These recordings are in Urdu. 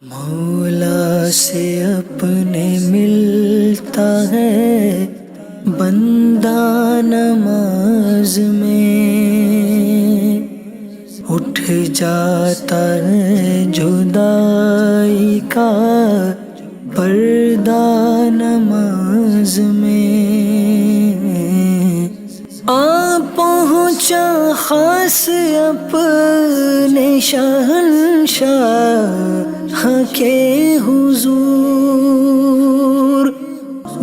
مولا سے اپنے ملتا ہے بندہ نماز میں، اٹھ جاتا ہے جدائی کا پردہ نماز میں، آ پہنچا خاص اپنے شہنشاہ کے حضور،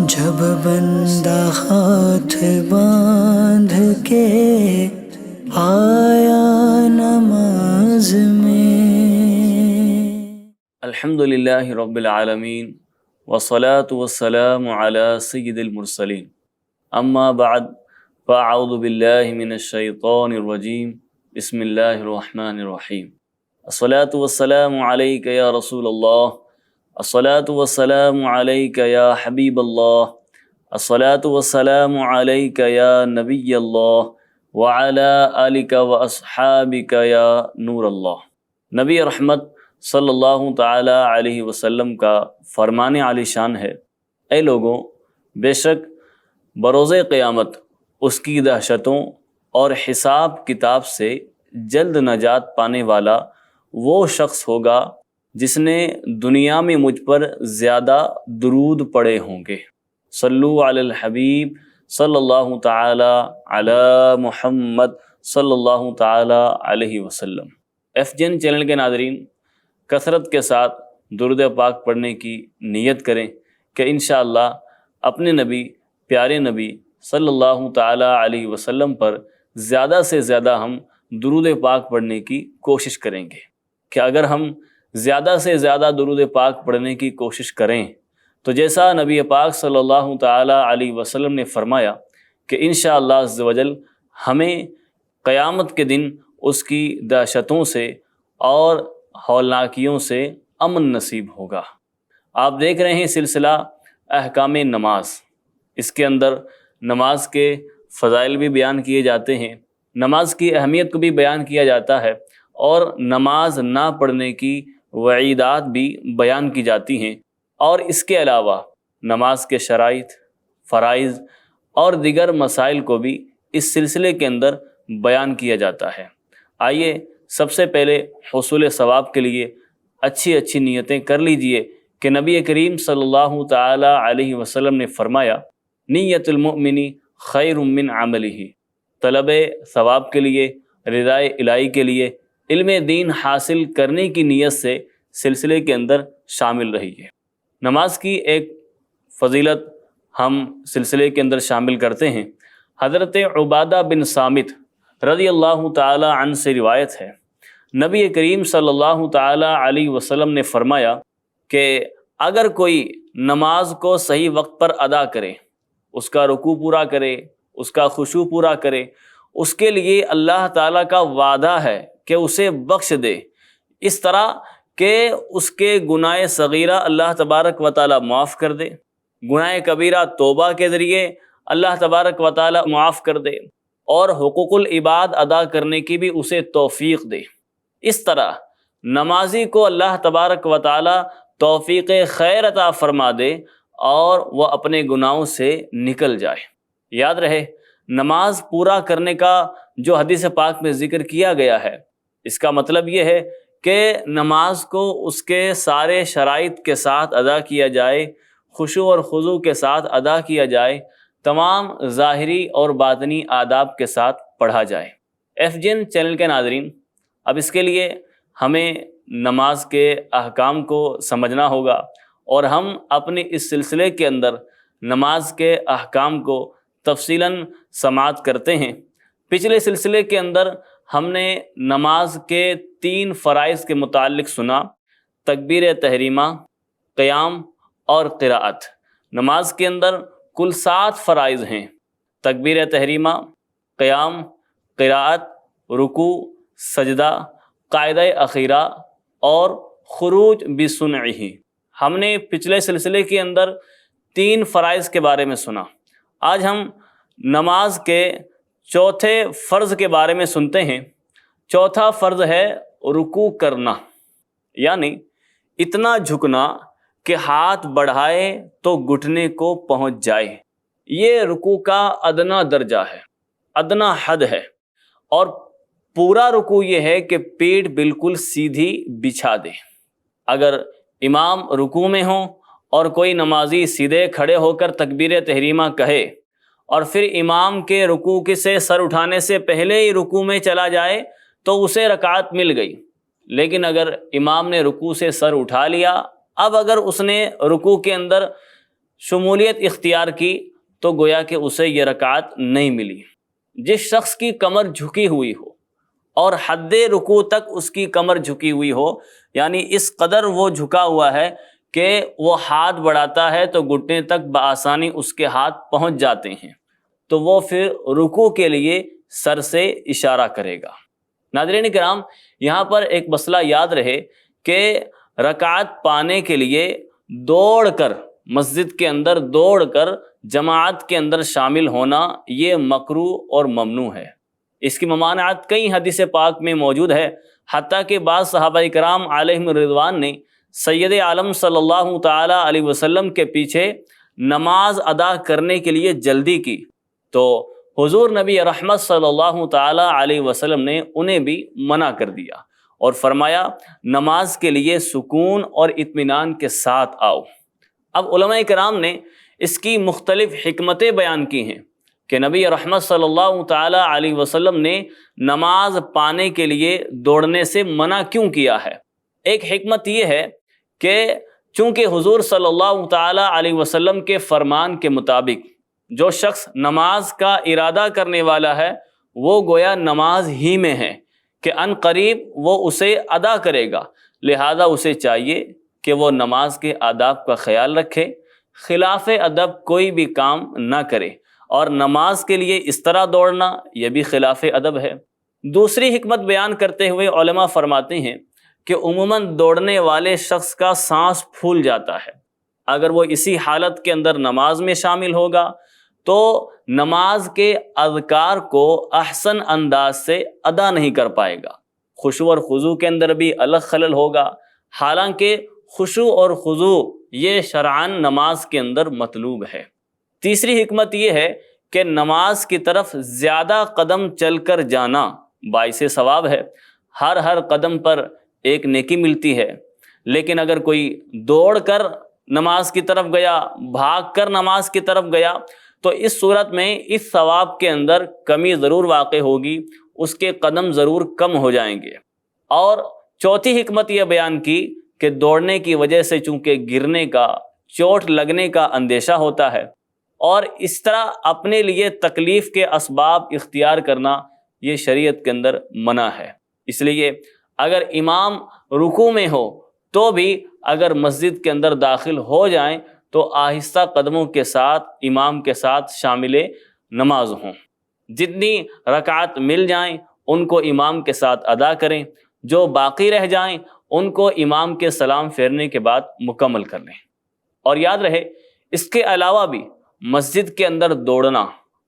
جب بندہ ہاتھ باندھ کے آیا نماز میں۔ الحمدللہ رب العالمین والصلاة والسلام علی سید المرسلین، اما بعد فاعوذ باللہ من الشیطان الرجیم، بسم اللہ الرحمن الرحیم۔ الصلاة والسلام علیک یا رسول اللہ، الصلاة والسلام علیک یا حبیب اللہ، الصلاة والسلام علیک یا نبی اللہ، وعلی آلک واصحابک یا نور اللہ۔ نبی رحمت صلی اللہ تعالی علیہ وسلم کا فرمان عالی شان ہے، اے لوگوں، بے شک بروز قیامت اس کی دہشتوں اور حساب کتاب سے جلد نجات پانے والا وہ شخص ہوگا جس نے دنیا میں مجھ پر زیادہ درود پڑے ہوں گے۔ صلو علی الحبیب صلی اللہ تعالی علی محمد صلی اللہ تعالی علیہ وسلم۔ FGN چینل کے ناظرین، کثرت کے ساتھ درود پاک پڑھنے کی نیت کریں کہ انشاءاللہ اپنے نبی، پیارے نبی صلی اللہ تعالی علیہ وسلم پر زیادہ سے زیادہ ہم درود پاک پڑھنے کی کوشش کریں گے، کہ اگر ہم زیادہ سے زیادہ درود پاک پڑھنے کی کوشش کریں تو جیسا نبی پاک صلی اللہ تعالی علیہ وسلم نے فرمایا کہ انشاءاللہ عز و جل ہمیں قیامت کے دن اس کی دہشتوں سے اور ہولناکیوں سے امن نصیب ہوگا۔ آپ دیکھ رہے ہیں سلسلہ احکام نماز، اس کے اندر نماز کے فضائل بھی بیان کیے جاتے ہیں، نماز کی اہمیت کو بھی بیان کیا جاتا ہے، اور نماز نہ پڑھنے کی وعیدات بھی بیان کی جاتی ہیں، اور اس کے علاوہ نماز کے شرائط، فرائض اور دیگر مسائل کو بھی اس سلسلے کے اندر بیان کیا جاتا ہے۔ آئیے سب سے پہلے حصول ثواب کے لیے اچھی نیتیں کر لیجئے کہ نبی کریم صلی اللہ تعالی علیہ وسلم نے فرمایا، نیت المؤمن خیر من عملہ، طلب ثواب کے لیے، رضائے الہی کے لیے، علم دین حاصل کرنے کی نیت سے سلسلے کے اندر شامل رہیے۔ نماز کی ایک فضیلت ہم سلسلے کے اندر شامل کرتے ہیں۔ حضرت عبادہ بن صامت رضی اللہ تعالی عنہ سے روایت ہے، نبی کریم صلی اللہ تعالی علیہ وسلم نے فرمایا کہ اگر کوئی نماز کو صحیح وقت پر ادا کرے، اس کا رکوع پورا کرے، اس کا خشوع پورا کرے، اس کے لیے اللہ تعالیٰ کا وعدہ ہے کہ اسے بخش دے، اس طرح کہ اس کے گناہ صغیرہ اللہ تبارک و تعالیٰ معاف کر دے، گناہ کبیرہ توبہ کے ذریعے اللہ تبارک و تعالیٰ معاف کر دے، اور حقوق العباد ادا کرنے کی بھی اسے توفیق دے۔ اس طرح نمازی کو اللہ تبارک و تعالیٰ توفیق خیر عطا فرما دے اور وہ اپنے گناہوں سے نکل جائے۔ یاد رہے، نماز پورا کرنے کا جو حدیث پاک میں ذکر کیا گیا ہے، اس کا مطلب یہ ہے کہ نماز کو اس کے سارے شرائط کے ساتھ ادا کیا جائے، خشوع اور خضوع کے ساتھ ادا کیا جائے، تمام ظاہری اور باطنی آداب کے ساتھ پڑھا جائے۔ FGN چینل کے ناظرین، اب اس کے لیے ہمیں نماز کے احکام کو سمجھنا ہوگا، اور ہم اپنے اس سلسلے کے اندر نماز کے احکام کو تفصیلاً سماعت کرتے ہیں۔ پچھلے سلسلے کے اندر ہم نے نماز کے 3 فرائض کے متعلق سنا، تکبیر تحریمہ، قیام اور قراءت۔ نماز کے اندر کل 7 فرائض ہیں: تکبیر تحریمہ، قیام، قراءت، رکوع، سجدہ، قاعدہ اخیرہ اور خروج بسنعہ۔ ہم نے پچھلے سلسلے کے اندر 3 فرائض کے بارے میں سنا۔ آج ہم نماز کے چوتھے فرض کے بارے میں سنتے ہیں۔ چوتھا فرض ہے رکوع کرنا، یعنی اتنا جھکنا کہ ہاتھ بڑھائے تو گھٹنے کو پہنچ جائے، یہ رکوع کا ادنا درجہ ہے، ادنا حد ہے۔ اور پورا رکوع یہ ہے کہ پیٹھ بالکل سیدھی بچھا دے۔ اگر امام رکوع میں ہوں اور کوئی نمازی سیدھے کھڑے ہو کر تکبیر تحریمہ کہے اور پھر امام کے رکوع سے سر اٹھانے سے پہلے ہی رکوع میں چلا جائے تو اسے رکعت مل گئی۔ لیکن اگر امام نے رکوع سے سر اٹھا لیا، اب اگر اس نے رکوع کے اندر شمولیت اختیار کی تو گویا کہ اسے یہ رکعت نہیں ملی۔ جس شخص کی کمر جھکی ہوئی ہو اور حد رکوع تک اس کی کمر جھکی ہوئی ہو، یعنی اس قدر وہ جھکا ہوا ہے کہ وہ ہاتھ بڑھاتا ہے تو گھٹنے تک بآسانی اس کے ہاتھ پہنچ جاتے ہیں، تو وہ پھر رکوع کے لیے سر سے اشارہ کرے گا۔ ناظرین کرام، یہاں پر ایک مسئلہ یاد رہے کہ رکعت پانے کے لیے دوڑ کر مسجد کے اندر دوڑ کر جماعت کے اندر شامل ہونا یہ مکروہ اور ممنوع ہے۔ اس کی ممانعت کئی حدیث پاک میں موجود ہے، حتیٰ کہ بعض صحابہ کرام علیہم الرضوان نے سید عالم صلی اللہ تعالی علیہ وسلم کے پیچھے نماز ادا کرنے کے لیے جلدی کی تو حضور نبی رحمت صلی اللہ تعالی علیہ وسلم نے انہیں بھی منع کر دیا اور فرمایا نماز کے لیے سکون اور اطمینان کے ساتھ آؤ۔ اب علماء کرام نے اس کی مختلف حکمتیں بیان کی ہیں کہ نبی رحمت صلی اللہ تعالی علیہ وسلم نے نماز پانے کے لیے دوڑنے سے منع کیوں کیا ہے۔ ایک حکمت یہ ہے کہ چونکہ حضور صلی اللہ تعالی علیہ وسلم کے فرمان کے مطابق جو شخص نماز کا ارادہ کرنے والا ہے وہ گویا نماز ہی میں ہے کہ ان قریب وہ اسے ادا کرے گا، لہذا اسے چاہیے کہ وہ نماز کے آداب کا خیال رکھے، خلاف ادب کوئی بھی کام نہ کرے، اور نماز کے لیے اس طرح دوڑنا یہ بھی خلاف ادب ہے۔ دوسری حکمت بیان کرتے ہوئے علماء فرماتے ہیں کہ عموماً دوڑنے والے شخص کا سانس پھول جاتا ہے، اگر وہ اسی حالت کے اندر نماز میں شامل ہوگا تو نماز کے اذکار کو احسن انداز سے ادا نہیں کر پائے گا، خشوع اور خضوع کے اندر بھی الگ خلل ہوگا، حالانکہ خشوع اور خضوع یہ شرعاً نماز کے اندر مطلوب ہے۔ تیسری حکمت یہ ہے کہ نماز کی طرف زیادہ قدم چل کر جانا باعث ثواب ہے، ہر قدم پر ایک نیکی ملتی ہے، لیکن اگر کوئی دوڑ کر نماز کی طرف گیا، بھاگ کر نماز کی طرف گیا تو اس صورت میں اس ثواب کے اندر کمی ضرور واقع ہوگی، اس کے قدم ضرور کم ہو جائیں گے۔ اور چوتھی حکمت یہ بیان کی کہ دوڑنے کی وجہ سے چونکہ گرنے کا، چوٹ لگنے کا اندیشہ ہوتا ہے اور اس طرح اپنے لیے تکلیف کے اسباب اختیار کرنا یہ شریعت کے اندر منع ہے۔ اس لیے اگر امام رکوع میں ہو تو بھی اگر مسجد کے اندر داخل ہو جائیں تو آہستہ قدموں کے ساتھ امام کے ساتھ شامل نماز ہوں، جتنی رکعت مل جائیں ان کو امام کے ساتھ ادا کریں، جو باقی رہ جائیں ان کو امام کے سلام پھیرنے کے بعد مکمل کر لیں۔ اور یاد رہے اس کے علاوہ بھی مسجد کے اندر دوڑنا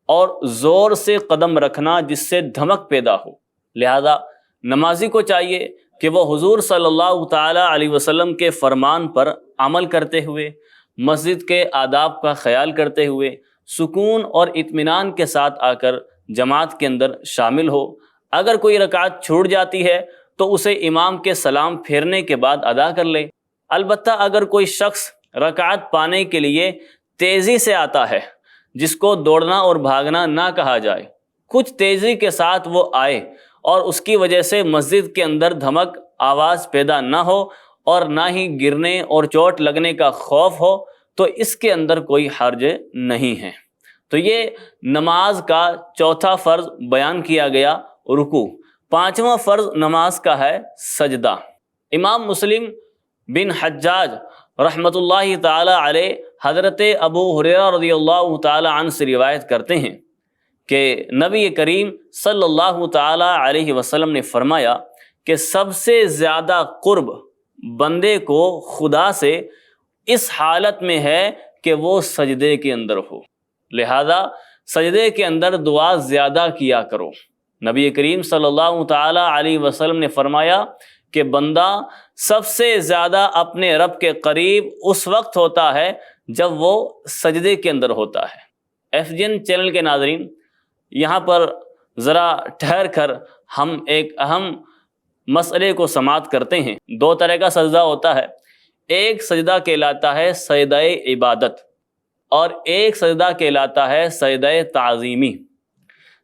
اور زور سے قدم رکھنا جس سے دھمک پیدا ہو، لہذا نمازی کو چاہیے کہ وہ حضور صلی اللہ تعالی علیہ وسلم کے فرمان پر عمل کرتے ہوئے، مسجد کے آداب کا خیال کرتے ہوئے سکون اور اطمینان کے ساتھ آ کر جماعت کے اندر شامل ہو۔ اگر کوئی رکعت چھوٹ جاتی ہے تو اسے امام کے سلام پھیرنے کے بعد ادا کر لے۔ البتہ اگر کوئی شخص رکعت پانے کے لیے تیزی سے آتا ہے، جس کو دوڑنا اور بھاگنا نہ کہا جائے، کچھ تیزی کے ساتھ وہ آئے اور اس کی وجہ سے مسجد کے اندر دھمک آواز پیدا نہ ہو اور نہ ہی گرنے اور چوٹ لگنے کا خوف ہو تو اس کے اندر کوئی حرج نہیں ہے۔ تو یہ نماز کا چوتھا فرض بیان کیا گیا، رکوع۔ پانچواں فرض نماز کا ہے سجدہ۔ امام مسلم بن حجاج رحمۃ اللہ تعالی علیہ حضرت ابو ہریرہ رضی اللہ تعالی عنہ سے روایت کرتے ہیں کہ نبی کریم صلی اللہ تعالی علیہ وسلم نے فرمایا کہ سب سے زیادہ قرب بندے کو خدا سے اس حالت میں ہے کہ وہ سجدے کے اندر ہو، لہذا سجدے کے اندر دعا زیادہ کیا کرو۔ نبی کریم صلی اللہ تعالی علیہ وسلم نے فرمایا کہ بندہ سب سے زیادہ اپنے رب کے قریب اس وقت ہوتا ہے جب وہ سجدے کے اندر ہوتا ہے۔ FGN چینل کے ناظرین، یہاں پر ذرا ٹھہر کر ہم ایک اہم مسئلے کو سماعت کرتے ہیں۔ 2 طرح کا سجدہ ہوتا ہے، ایک سجدہ کہلاتا ہے سجدہ عبادت اور ایک سجدہ کہلاتا ہے سجدہ تعظیمی۔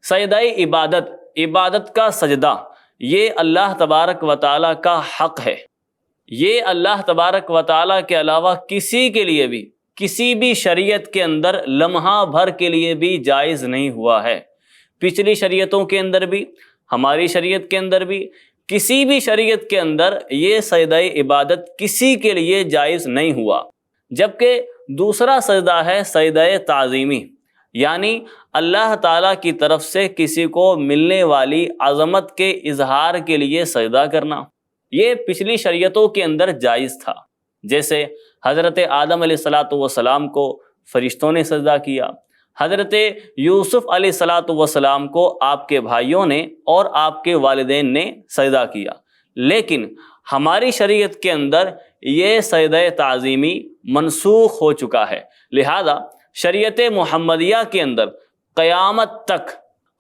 سجدہ عبادت کا سجدہ یہ اللہ تبارک و تعالیٰ کا حق ہے، یہ اللہ تبارک و تعالیٰ کے علاوہ کسی کے لیے بھی، کسی بھی شریعت کے اندر لمحہ بھر کے لیے بھی جائز نہیں ہوا ہے۔ پچھلی شریعتوں کے اندر بھی، ہماری شریعت کے اندر بھی، کسی بھی شریعت کے اندر یہ سجدہ عبادت کسی کے لیے جائز نہیں ہوا۔ جبکہ دوسرا سجدہ ہے سجدہ تعظیمی، یعنی اللہ تعالیٰ کی طرف سے کسی کو ملنے والی عظمت کے اظہار کے لیے سجدہ کرنا، یہ پچھلی شریعتوں کے اندر جائز تھا۔ جیسے حضرت آدم علیہ السلام کو فرشتوں نے سجدہ کیا، حضرت یوسف علیہ السلام کو آپ کے بھائیوں نے اور آپ کے والدین نے سجدہ کیا، لیکن ہماری شریعت کے اندر یہ سجدہ تعظیمی منسوخ ہو چکا ہے۔ لہذا شریعت محمدیہ کے اندر قیامت تک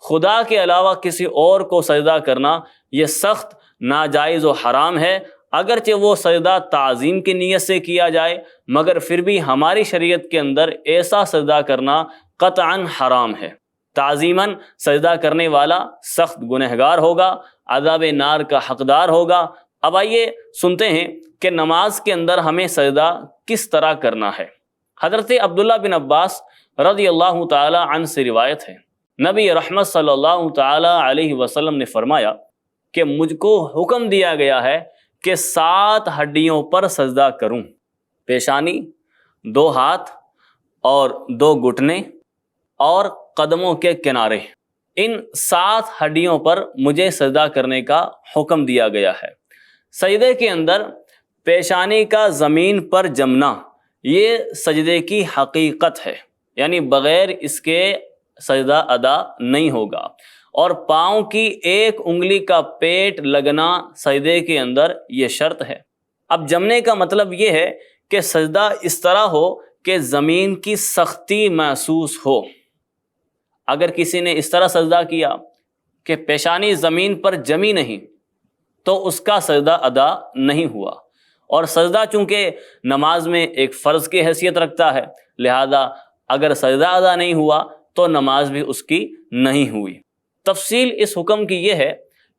خدا کے علاوہ کسی اور کو سجدہ کرنا یہ سخت ناجائز و حرام ہے۔ اگرچہ وہ سجدہ تعظیم کی نیت سے کیا جائے، مگر پھر بھی ہماری شریعت کے اندر ایسا سجدہ کرنا قطعاً حرام ہے۔ تعظیماً سجدہ کرنے والا سخت گنہگار ہوگا، عذاب نار کا حقدار ہوگا۔ اب آئیے سنتے ہیں کہ نماز کے اندر ہمیں سجدہ کس طرح کرنا ہے۔ حضرت عبداللہ بن عباس رضی اللہ تعالی عنہ سے روایت ہے، نبی رحمت صلی اللہ تعالی علیہ وسلم نے فرمایا کہ مجھ کو حکم دیا گیا ہے کہ 7 ہڈیوں پر سجدہ کروں، پیشانی، 2 ہاتھ اور 2 گھٹنے اور قدموں کے کنارے، ان 7 ہڈیوں پر مجھے سجدہ کرنے کا حکم دیا گیا ہے۔ سجدے کے اندر پیشانی کا زمین پر جمنا یہ سجدے کی حقیقت ہے، یعنی بغیر اس کے سجدہ ادا نہیں ہوگا، اور پاؤں کی ایک انگلی کا پیٹ لگنا سجدے کے اندر یہ شرط ہے۔ اب جمنے کا مطلب یہ ہے کہ سجدہ اس طرح ہو کہ زمین کی سختی محسوس ہو۔ اگر کسی نے اس طرح سجدہ کیا کہ پیشانی زمین پر جمی نہیں تو اس کا سجدہ ادا نہیں ہوا، اور سجدہ چونکہ نماز میں ایک فرض کی حیثیت رکھتا ہے، لہذا اگر سجدہ ادا نہیں ہوا تو نماز بھی اس کی نہیں ہوئی۔ تفصیل اس حکم کی یہ ہے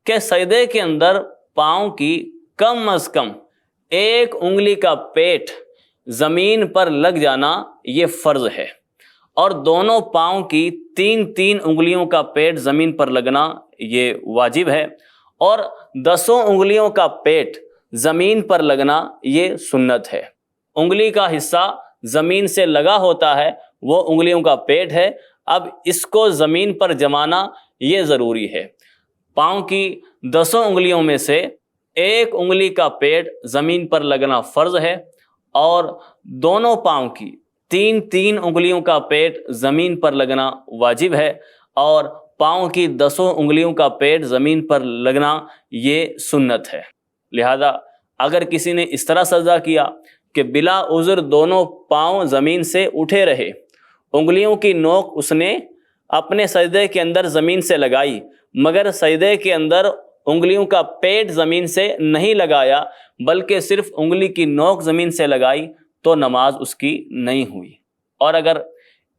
کہ سجدے کے اندر پاؤں کی کم از کم ایک انگلی کا پیٹ زمین پر لگ جانا یہ فرض ہے، اور دونوں پاؤں کی 3 انگلیوں کا پیٹ زمین پر لگنا یہ واجب ہے، اور 10 انگلیوں کا پیٹ زمین پر لگنا یہ سنت ہے۔ انگلی کا حصہ زمین سے لگا ہوتا ہے، وہ انگلیوں کا پیٹ ہے، اب اس کو زمین پر جمانا یہ ضروری ہے۔ پاؤں کی 10 انگلیوں میں سے ایک انگلی کا پیٹ زمین پر لگنا فرض ہے، اور دونوں پاؤں کی 3 انگلیوں کا پیٹ زمین پر لگنا واجب ہے، اور پاؤں کی 10 انگلیوں کا پیٹ زمین پر لگنا یہ سنت ہے۔ لہذا اگر کسی نے اس طرح سجدہ کیا کہ بلا عذر دونوں پاؤں زمین سے اٹھے رہے، انگلیوں کی نوک اس نے اپنے سجدے کے اندر زمین سے لگائی، مگر سجدے کے اندر انگلیوں کا پیٹ زمین سے نہیں لگایا بلکہ صرف انگلی کی نوک زمین سے لگائی، تو نماز اس کی نہیں ہوئی۔ اور اگر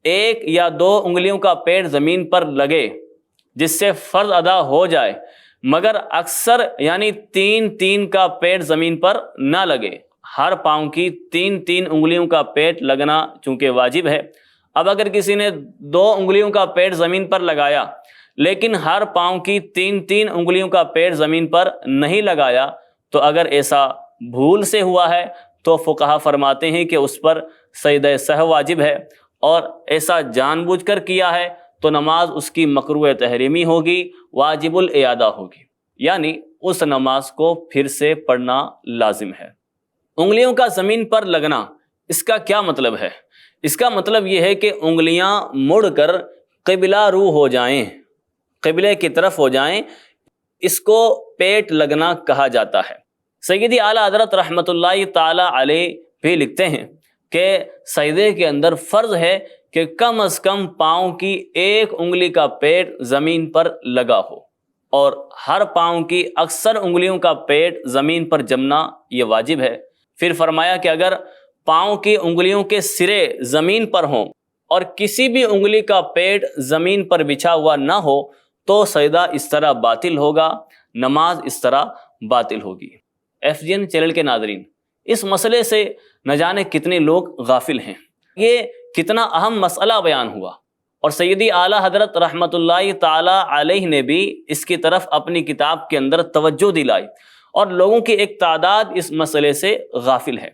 1 یا 2 انگلیوں کا پیٹ زمین پر لگے جس سے فرض ادا ہو جائے، مگر اکثر یعنی 3 کا پیٹ زمین پر نہ لگے، ہر پاؤں کی 3 انگلیوں کا پیٹ لگنا چونکہ واجب ہے۔ اب اگر کسی نے 2 انگلیوں کا پیٹ زمین پر لگایا لیکن ہر پاؤں کی 3 انگلیوں کا پیٹ زمین پر نہیں لگایا، تو اگر ایسا بھول سے ہوا ہے تو فقہا فرماتے ہیں کہ اس پر سجدہ سہو واجب ہے، اور ایسا جان بوجھ کر کیا ہے تو نماز اس کی مکروہ تحریمی ہوگی، واجب الاعادہ ہوگی، یعنی اس نماز کو پھر سے پڑھنا لازم ہے۔ انگلیوں کا زمین پر لگنا، اس کا کیا مطلب ہے؟ اس کا مطلب یہ ہے کہ انگلیاں مڑ کر قبلہ رو ہو جائیں، قبلے کی طرف ہو جائیں، اس کو پیٹ لگنا کہا جاتا ہے۔ سیدی اعلیٰ حضرت رحمۃ اللہ تعالی علیہ بھی لکھتے ہیں کہ سجدے کے اندر فرض ہے کہ کم از کم پاؤں کی ایک انگلی کا پیٹ زمین پر لگا ہو، اور ہر پاؤں کی اکثر انگلیوں کا پیٹ زمین پر جمنا یہ واجب ہے۔ پھر فرمایا کہ اگر پاؤں کی انگلیوں کے سرے زمین پر ہوں اور کسی بھی انگلی کا پیٹ زمین پر بچھا ہوا نہ ہو تو سجدہ اس طرح باطل ہوگا، نماز اس طرح باطل ہوگی۔ FGN چینل کے ناظرین، اس مسئلے سے نہ جانے کتنے لوگ غافل ہیں۔ یہ کتنا اہم مسئلہ بیان ہوا، اور سیدی اعلیٰ حضرت رحمۃ اللہ تعالی علیہ نے بھی اس کی طرف اپنی کتاب کے اندر توجہ دلائی، اور لوگوں کی ایک تعداد اس مسئلے سے غافل ہے۔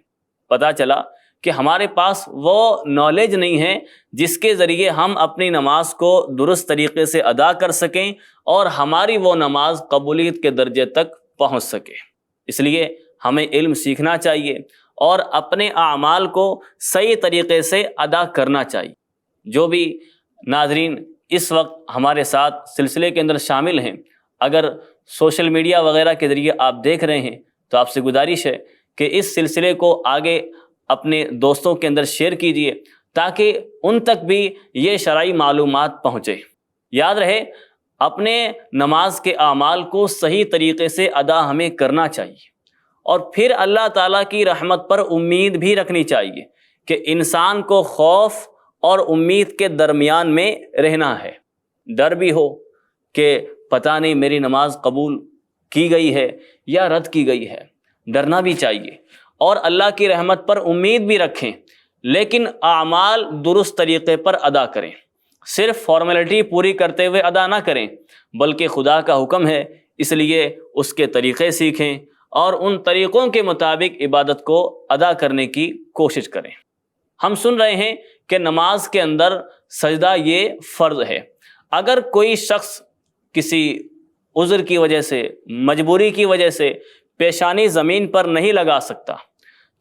پتہ چلا کہ ہمارے پاس وہ نالج نہیں ہے جس کے ذریعے ہم اپنی نماز کو درست طریقے سے ادا کر سکیں اور ہماری وہ نماز قبولیت کے درجے تک پہنچ سکے۔ اس لیے ہمیں علم سیکھنا چاہیے اور اپنے اعمال کو صحیح طریقے سے ادا کرنا چاہیے۔ جو بھی ناظرین اس وقت ہمارے ساتھ سلسلے کے اندر شامل ہیں، اگر سوشل میڈیا وغیرہ کے ذریعے آپ دیکھ رہے ہیں تو آپ سے گزارش ہے کہ اس سلسلے کو آگے اپنے دوستوں کے اندر شیئر کیجئے تاکہ ان تک بھی یہ شرعی معلومات پہنچے۔ یاد رہے، اپنے نماز کے اعمال کو صحیح طریقے سے ادا ہمیں کرنا چاہیے، اور پھر اللہ تعالیٰ کی رحمت پر امید بھی رکھنی چاہیے کہ انسان کو خوف اور امید کے درمیان میں رہنا ہے۔ ڈر بھی ہو کہ پتہ نہیں میری نماز قبول کی گئی ہے یا رد کی گئی ہے، ڈرنا بھی چاہیے، اور اللہ کی رحمت پر امید بھی رکھیں، لیکن اعمال درست طریقے پر ادا کریں۔ صرف فارمیلٹی پوری کرتے ہوئے ادا نہ کریں، بلکہ خدا کا حکم ہے، اس لیے اس کے طریقے سیکھیں اور ان طریقوں کے مطابق عبادت کو ادا کرنے کی کوشش کریں۔ ہم سن رہے ہیں کہ نماز کے اندر سجدہ یہ فرض ہے۔ اگر کوئی شخص کسی عذر کی وجہ سے، مجبوری کی وجہ سے پیشانی زمین پر نہیں لگا سکتا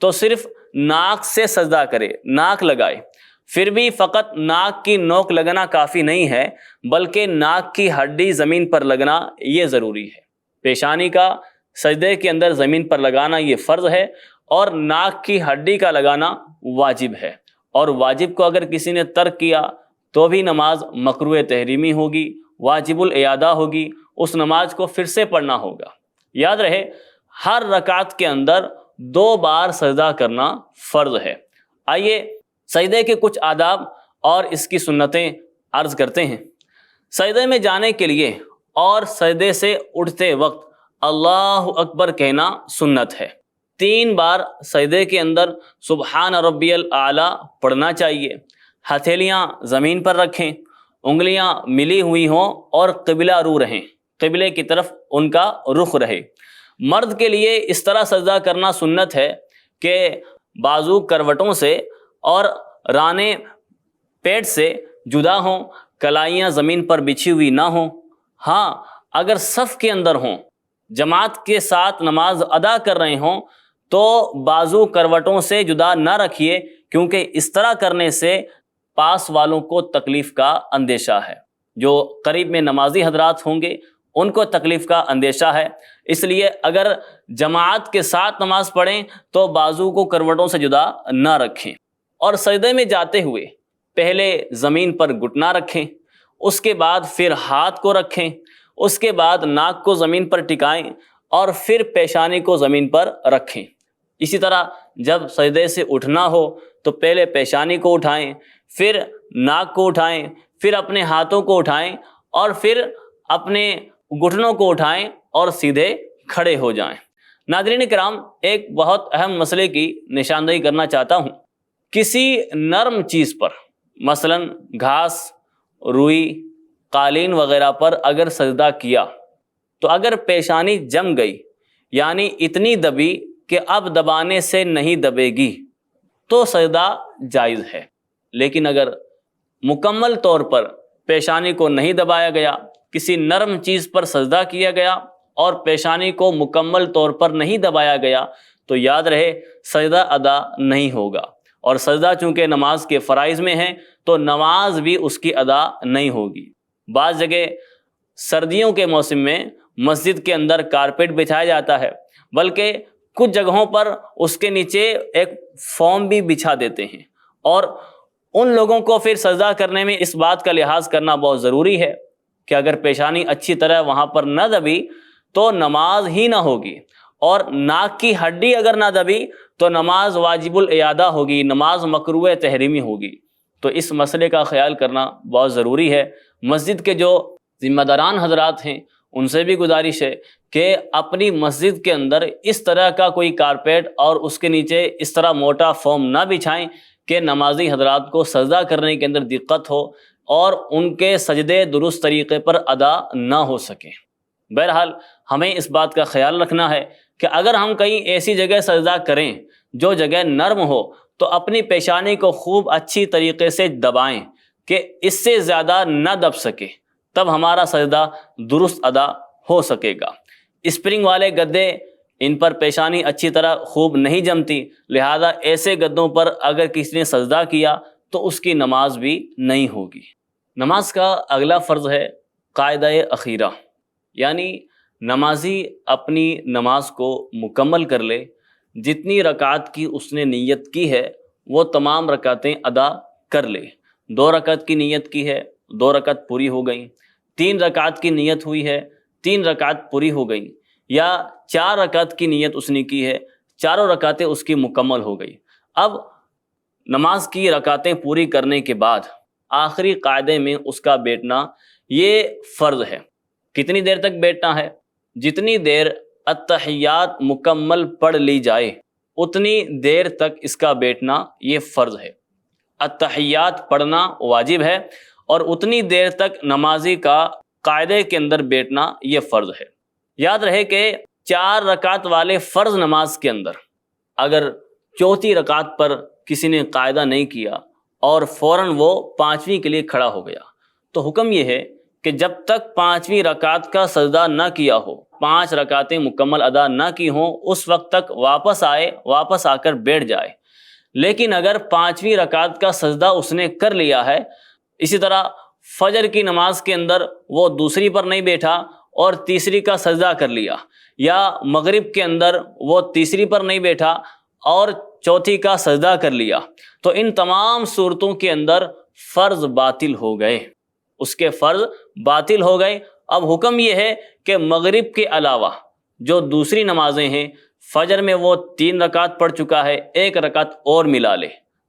تو صرف ناک سے سجدہ کرے، ناک لگائے۔ پھر بھی فقط ناک کی نوک لگنا کافی نہیں ہے، بلکہ ناک کی ہڈی زمین پر لگنا یہ ضروری ہے۔ پیشانی کا سجدے کے اندر زمین پر لگانا یہ فرض ہے، اور ناک کی ہڈی کا لگانا واجب ہے، اور واجب کو اگر کسی نے ترک کیا تو بھی نماز مکروہ تحریمی ہوگی، واجب الاعادہ ہوگی، اس نماز کو پھر سے پڑھنا ہوگا۔ یاد رہے، ہر رکعت کے اندر 2 بار سجدہ کرنا فرض ہے۔ آئیے سجدے کے کچھ آداب اور اس کی سنتیں عرض کرتے ہیں۔ سجدے میں جانے کے لیے اور سجدے سے اٹھتے وقت اللہ اکبر کہنا سنت ہے۔ 3 بار سجدے کے اندر سبحان ربی الاعلیٰ پڑھنا چاہیے۔ ہتھیلیاں زمین پر رکھیں، انگلیاں ملی ہوئی ہوں اور قبلہ رو رہیں، قبلے کی طرف ان کا رخ رہے۔ مرد کے لیے اس طرح سجدہ کرنا سنت ہے کہ بازو کروٹوں سے اور رانے پیٹ سے جدا ہوں، کلائیاں زمین پر بچھی ہوئی نہ ہوں۔ ہاں، اگر صف کے اندر ہوں، جماعت کے ساتھ نماز ادا کر رہے ہوں تو بازو کروٹوں سے جدا نہ رکھیے، کیونکہ اس طرح کرنے سے پاس والوں کو تکلیف کا اندیشہ ہے۔ جو قریب میں نمازی حضرات ہوں گے ان کو تکلیف کا اندیشہ ہے، اس لیے اگر جماعت کے ساتھ نماز پڑھیں تو بازو کو کروٹوں سے جدا نہ رکھیں، اور سجدے میں جاتے ہوئے پہلے زمین پر گھٹنا رکھیں، اس کے بعد پھر ہاتھ کو رکھیں، اس کے بعد ناک کو زمین پر ٹکائیں اور پھر پیشانی کو زمین پر رکھیں۔ اسی طرح جب سجدے سے اٹھنا ہو تو پہلے پیشانی کو اٹھائیں، پھر ناک کو اٹھائیں، پھر اپنے ہاتھوں کو اٹھائیں اور پھر اپنے گھٹنوں کو اٹھائیں اور سیدھے کھڑے ہو جائیں۔ ناظرین کرام، ایک بہت اہم مسئلے کی نشاندہی کرنا چاہتا ہوں۔ کسی نرم چیز پر، مثلا گھاس، روئی، قالین وغیرہ پر اگر سجدہ کیا تو اگر پیشانی جم گئی، یعنی اتنی دبی کہ اب دبانے سے نہیں دبے گی، تو سجدہ جائز ہے۔ لیکن اگر مکمل طور پر پیشانی کو نہیں دبایا گیا، کسی نرم چیز پر سجدہ کیا گیا اور پیشانی کو مکمل طور پر نہیں دبایا گیا تو یاد رہے سجدہ ادا نہیں ہوگا، اور سجدہ چونکہ نماز کے فرائض میں ہے تو نماز بھی اس کی ادا نہیں ہوگی۔ بعض جگہ سردیوں کے موسم میں مسجد کے اندر کارپیٹ بچھایا جاتا ہے، بلکہ کچھ جگہوں پر اس کے نیچے ایک فوم بھی بچھا دیتے ہیں، اور ان لوگوں کو پھر سجدہ کرنے میں اس بات کا لحاظ کرنا بہت ضروری ہے کہ اگر پیشانی اچھی طرح وہاں پر نہ دبی تو نماز ہی نہ ہوگی، اور ناک کی ہڈی اگر نہ دبی تو نماز واجب الاعادہ ہوگی، نماز مکروہ تحریمی ہوگی۔ تو اس مسئلے کا خیال کرنا بہت ضروری ہے۔ مسجد کے جو ذمہ داران حضرات ہیں ان سے بھی گزارش ہے کہ اپنی مسجد کے اندر اس طرح کا کوئی کارپیٹ اور اس کے نیچے اس طرح موٹا فوم نہ بچھائیں کہ نمازی حضرات کو سجدہ کرنے کے اندر دقت ہو اور ان کے سجدے درست طریقے پر ادا نہ ہو سکیں۔ بہرحال ہمیں اس بات کا خیال رکھنا ہے کہ اگر ہم کہیں ایسی جگہ سجدہ کریں جو جگہ نرم ہو تو اپنی پیشانی کو خوب اچھی طریقے سے دبائیں کہ اس سے زیادہ نہ دب سکے، تب ہمارا سجدہ درست ادا ہو سکے گا۔ اسپرنگ والے گدے، ان پر پیشانی اچھی طرح خوب نہیں جمتی، لہذا ایسے گدوں پر اگر کسی نے سجدہ کیا تو اس کی نماز بھی نہیں ہوگی۔ نماز کا اگلا فرض ہے قاعدہ اخیرہ، یعنی نمازی اپنی نماز کو مکمل کر لے، جتنی رکعت کی اس نے نیت کی ہے وہ تمام رکعتیں ادا کر لے۔ 2 رکعت کی نیت کی ہے، 2 رکعت پوری ہو گئیں، 3 رکعت کی نیت ہوئی ہے، 3 رکعت پوری ہو گئیں، یا 4 رکعت کی نیت اس نے کی ہے، چاروں رکعتیں اس کی مکمل ہو گئی۔ اب نماز کی رکعتیں پوری کرنے کے بعد آخری قاعدے میں اس کا بیٹھنا یہ فرض ہے۔ کتنی دیر تک بیٹھنا ہے؟ جتنی دیر التحیات مکمل پڑھ لی جائے اتنی دیر تک اس کا بیٹھنا یہ فرض ہے۔ التحیات پڑھنا واجب ہے اور اتنی دیر تک نمازی کا قاعدے کے اندر بیٹھنا یہ فرض ہے۔ یاد رہے کہ 4 رکعت والے فرض نماز کے اندر اگر چوتھی رکعت پر کسی نے قاعدہ نہیں کیا اور فوراً وہ 5ویں کے لیے کھڑا ہو گیا تو حکم یہ ہے کہ جب تک 5ویں رکعت کا سجدہ نہ کیا ہو، 5 رکعتیں مکمل ادا نہ کی ہوں، اس وقت تک واپس آ کر بیٹھ جائے۔ لیکن اگر 5ویں رکعت کا سجدہ اس نے کر لیا ہے، اسی طرح فجر کی نماز کے اندر وہ دوسری پر نہیں بیٹھا اور تیسری کا سجدہ کر لیا، یا مغرب کے اندر وہ تیسری پر نہیں بیٹھا اور چوتھی کا سجدہ کر لیا، تو ان تمام صورتوں کے اندر فرض باطل ہو گئے، اس کے فرض باطل ہو گئے۔ اب حکم یہ ہے کہ مغرب کے علاوہ جو دوسری نمازیں ہیں، فجر میں وہ 3 رکعت پڑھ چکا ہے، 1 رکعت اور ملا لے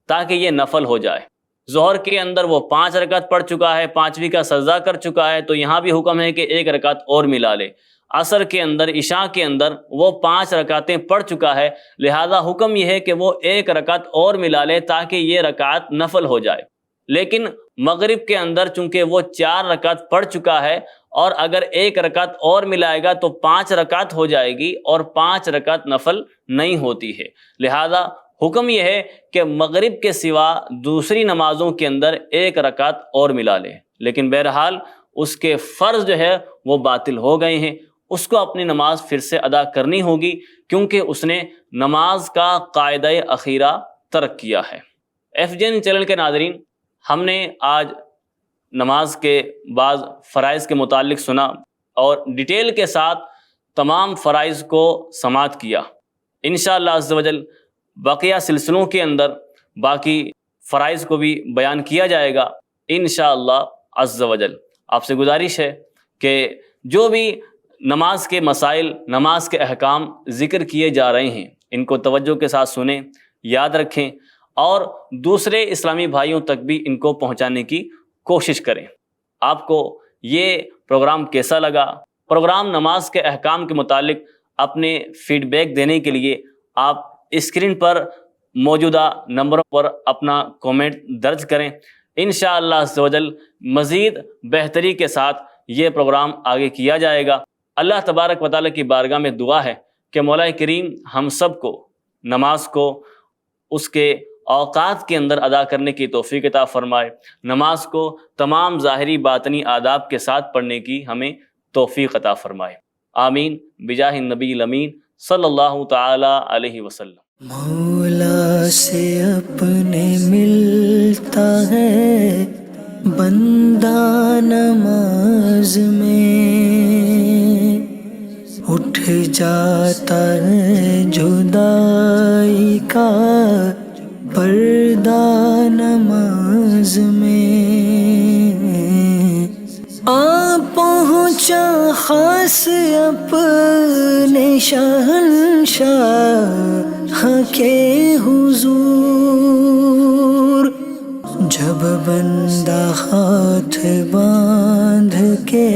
تاکہ یہ نفل ہو جائے۔ ظہر کے اندر وہ 5 رکعت پڑھ چکا ہے، 5ویں کا سجدہ کر چکا ہے، تو یہاں بھی حکم ہے کہ 1 رکعت اور ملا لے۔ عصر کے اندر، عشاء کے اندر وہ 5 رکعتیں پڑھ چکا ہے، لہذا حکم یہ ہے کہ وہ 1 رکعت اور ملا لے تاکہ یہ رکعت نفل ہو جائے۔ لیکن مغرب کے اندر چونکہ وہ 4 رکعت پڑھ چکا ہے اور اگر 1 رکعت اور ملائے گا تو 5 رکعت ہو جائے گی، اور 5 رکعت نفل نہیں ہوتی ہے، لہذا حکم یہ ہے کہ مغرب کے سوا دوسری نمازوں کے اندر 1 رکعت اور ملا لے۔ لیکن بہرحال اس کے فرض جو ہے وہ باطل ہو گئے ہیں، اس کو اپنی نماز پھر سے ادا کرنی ہوگی کیونکہ اس نے نماز کا قاعدہ اخیرہ ترک کیا ہے۔ FJN چینل کے ناظرین، ہم نے آج نماز کے بعض فرائض کے متعلق سنا اور ڈیٹیل کے ساتھ تمام فرائض کو سماعت کیا۔ انشاءاللہ عز و جل بقیہ سلسلوں کے اندر باقی فرائض کو بھی بیان کیا جائے گا انشاءاللہ عز و جل۔ آپ سے گزارش ہے کہ جو بھی نماز کے مسائل، نماز کے احکام ذکر کیے جا رہے ہیں ان کو توجہ کے ساتھ سنیں، یاد رکھیں اور دوسرے اسلامی بھائیوں تک بھی ان کو پہنچانے کی کوشش کریں۔ آپ کو یہ پروگرام کیسا لگا؟ پروگرام نماز کے احکام کے متعلق اپنے فیڈ بیک دینے کے لیے آپ اسکرین پر موجودہ نمبروں پر اپنا کومنٹ درج کریں۔ انشاءاللہ عز و جل مزید بہتری کے ساتھ یہ پروگرام آگے کیا جائے گا۔ اللہ تبارک و تعالیٰ کی بارگاہ میں دعا ہے کہ مولا کریم ہم سب کو نماز کو اس کے اوقات کے اندر ادا کرنے کی توفیق عطا فرمائے، نماز کو تمام ظاہری باطنی آداب کے ساتھ پڑھنے کی ہمیں توفیق عطا فرمائے۔ آمین بجاہ النبی الامین صلی اللہ تعالی علیہ وسلم۔ مولا سے اپنے ملتا ہے بندہ نماز میں، اٹھ جاتا ہے جدائی کا پردہ نماز میں، آ پہنچا خاص اپنے شہنشاہ کے حضور، جب بندہ ہاتھ باندھ کے